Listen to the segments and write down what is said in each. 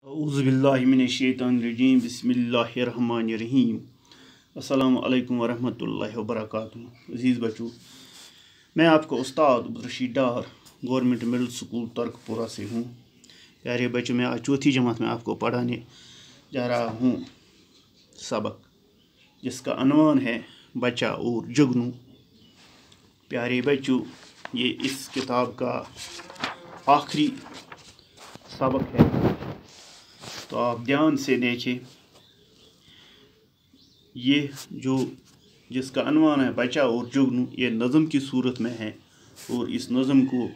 औज़ुबिल्लाहिमिनश्शैतानिर्रजीम बिस्मिल्लाहिर्रहमानिर्रहीम। अस्सलामु अलैकुम वरहमतुल्लाहि वबरकातुहू। अज़ीज़ बच्चों, मैं आपका उस्ताद अब्दुर्रशीद डार गवर्नमेंट मिडिल स्कूल तर्कपुरा से हूँ। प्यारे बच्चों, मैं आज चौथी जमात में आपको पढ़ाने जा रहा हूँ सबक जिसका अनवान है बच्चा और जुगनू। प्यारे बच्चों, ये इस किताब का आखिरी सबक है, तो आप ध्यान से देखें। ये जो जिसका अनवान है बच्चा और जुगनू, ये नज़म की सूरत में है और इस नज़म को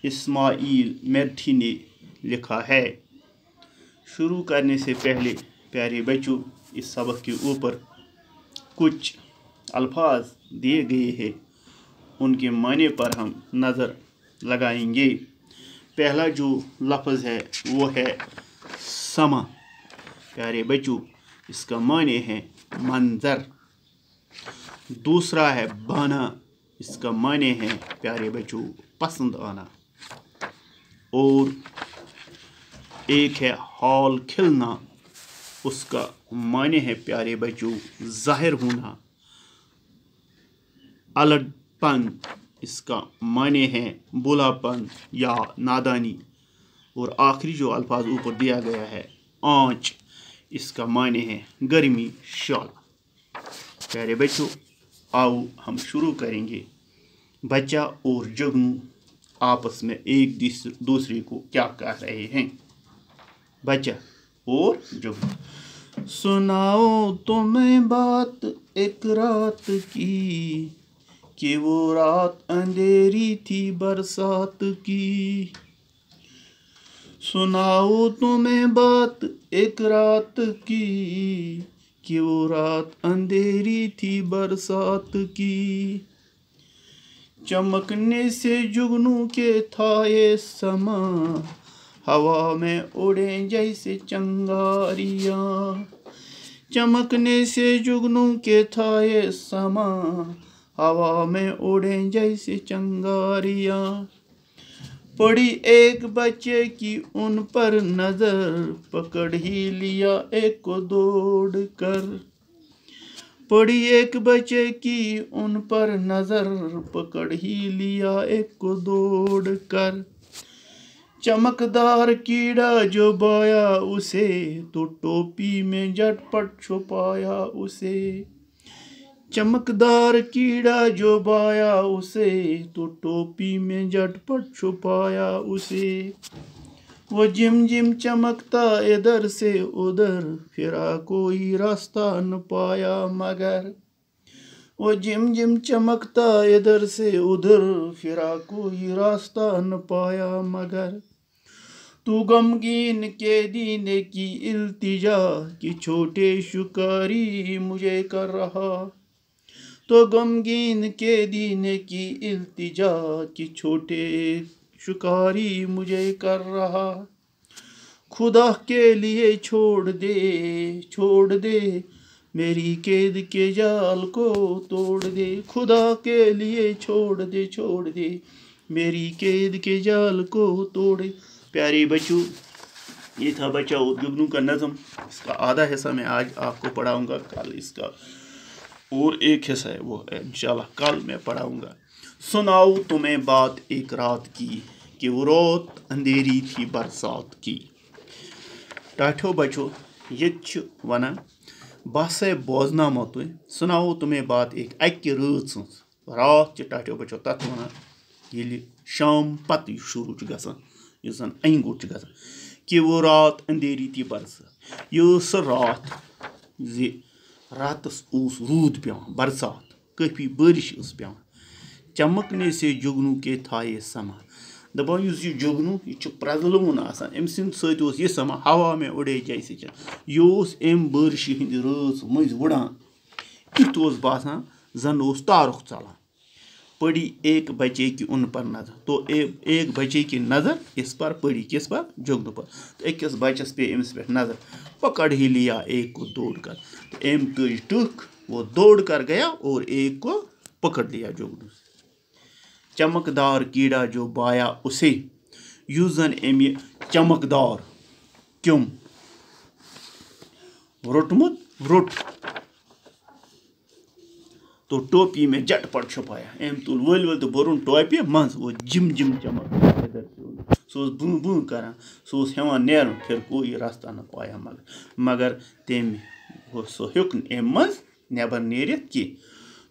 इस्माइल मेर्थी ने लिखा है। शुरू करने से पहले प्यारे बच्चों, इस सबक के ऊपर कुछ अल्फाज दिए गए हैं, उनके माने पर हम नज़र लगाएंगे। पहला जो लफ्ज़ है वो है समा। प्यारे बच्चों, इसका माने है मंजर। दूसरा है बाना, इसका माने है प्यारे बच्चों पसंद आना। और एक है हाल खिलना, उसका माने है प्यारे बच्चों जाहिर होना। अलड़पन, इसका माने है बुलापन या नादानी। और आखिरी जो अल्फाज ऊपर दिया गया है आँच, इसका माने है गर्मी शाला। प्यारे बच्चों, आओ हम शुरू करेंगे। बच्चा और जुगनू आपस में एक दूसरे को क्या कह रहे हैं। बच्चा और जुगनू। सुनाओ तुम्हें बात एक रात की, कि वो रात अंधेरी थी बरसात की। सुनाओ तुम्हें बात एक रात की, कि वो रात अंधेरी थी बरसात की। चमकने से जुगनू के था ये समा, हवा में उड़े जैसे चंगारियाँ। चमकने से जुगनू के था ये समा, हवा में उड़े जैसे चंगारियाँ। पड़ी एक बच्चे की उन पर नजर, पकड़ ही लिया एक को दौड़ कर। पड़ी एक बच्चे की उन पर नजर, पकड़ ही लिया एक को दौड़ कर। चमकदार कीड़ा जो बाया उसे, तो टोपी में झटपट छुपाया उसे। चमकदार कीड़ा जो बाया उसे, तो टोपी में झटपट छुपाया उसे। वो जिम जिम चमकता इधर से उधर, फिरा कोई रास्ता न पाया मगर। वो जिम जिम चमकता इधर से उधर, फिरा कोई रास्ता न पाया मगर। तू गमगीन कैदी की इल्तिजा, कि छोटे शिकारी मुझे कर रहा। तो गमगीन कैदी ने की इल्तिजा, कि छोटे शिकारी मुझे कर रहा। खुदा के लिए छोड़ दे मेरी कैद के जाल को तोड़ दे। खुदा के लिए छोड़ दे मेरी कैद के जाल को तोड़ दे। प्यारे बच्चों, ये था बच्चा और जुगनू का नज़म। इसका आधा हिस्सा मैं आज आपको पढ़ाऊंगा, कल इसका और एक हिस्सा है वो इंशाल्लाह कल मैं पढ़ाऊंगा। सुनाओ तुम्हें बात एक रात की, कि वो रात अंधेरी थी बरसात की। टाठो बच्चों, ये वनान बस बोजनामो तुम। सुनाओ तुम्हें बात एक अक्ि रात सज। रात टाठो बच्चों तथ वनान ये शाम पत शुरू गसान, इस जन अंगुट गसान। कि वो रात अंधेरी थी बरसात। ये सह रात जी रातस रूद पेवान, बरसात काफी बारिश पेवान। चमकने से जुगनू के था ये समा। दपान ये जुगनू यह प्रजलवन आसान, अम सत यह समा हवा में उड़े जैसे यह अम बारिश हंद रात मज उड़ान। युथ बसान जन तारुख चलान। पड़ी एक बच्चे की उन पर नजर, तो एक बच्चे की नज़र इस पर पड़ी, किस पर, जुगनू पर। तो अकिस बच्चस पे अमिस पे नजर, पकड़ ही लिया एक को दौड़ कर। तो अम तुज टुक, वो दौड़ कर गया और एक को पकड़ लिया जुगनू। चमकदार कीड़ा जो बाया उसे, युस जन अमि चमकदार क्युम रोटमुत रोट तो टोपी में झटपट छुपाया एम तुल वल तो बोरुन टोपी मज वो जिम जिम चमक सो बू बू कर सो हेवान नेर फिर कोई रास्ता न पाया मगर तम सो हेक एम मज नबर नेरित की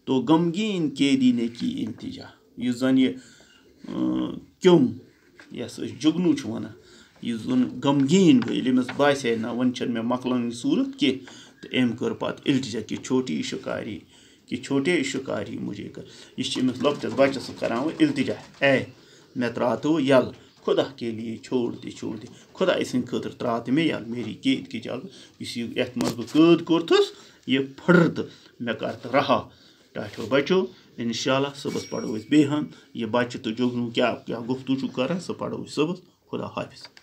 तो गमगीन कैदी ने की इल्तिजा इस जन ये क्युम यस जुगनू वन इस जन गमगीन गमस बासे ना वन मे मकलन सूरत की तो एम कर पत इल्तिजा की छोटे शिकारी मुझे कर यह लकटस बचस करान इल्तिजा ए मे त्रा तो यल खुदा के लिए छोड़ दे खुदा सद खतर त्रा तो मे यल मेरी कैद की जगह इस यथ मज बह कैद कोरथस यह फुर तो मे कर रहा टाठो बचो इंशाल्लाह सुबह पढ़ो बे यह बच्चे तो जुगनू क्या गुफ्तगू कर सह पढ़ो सुबह खुदा हाफिज।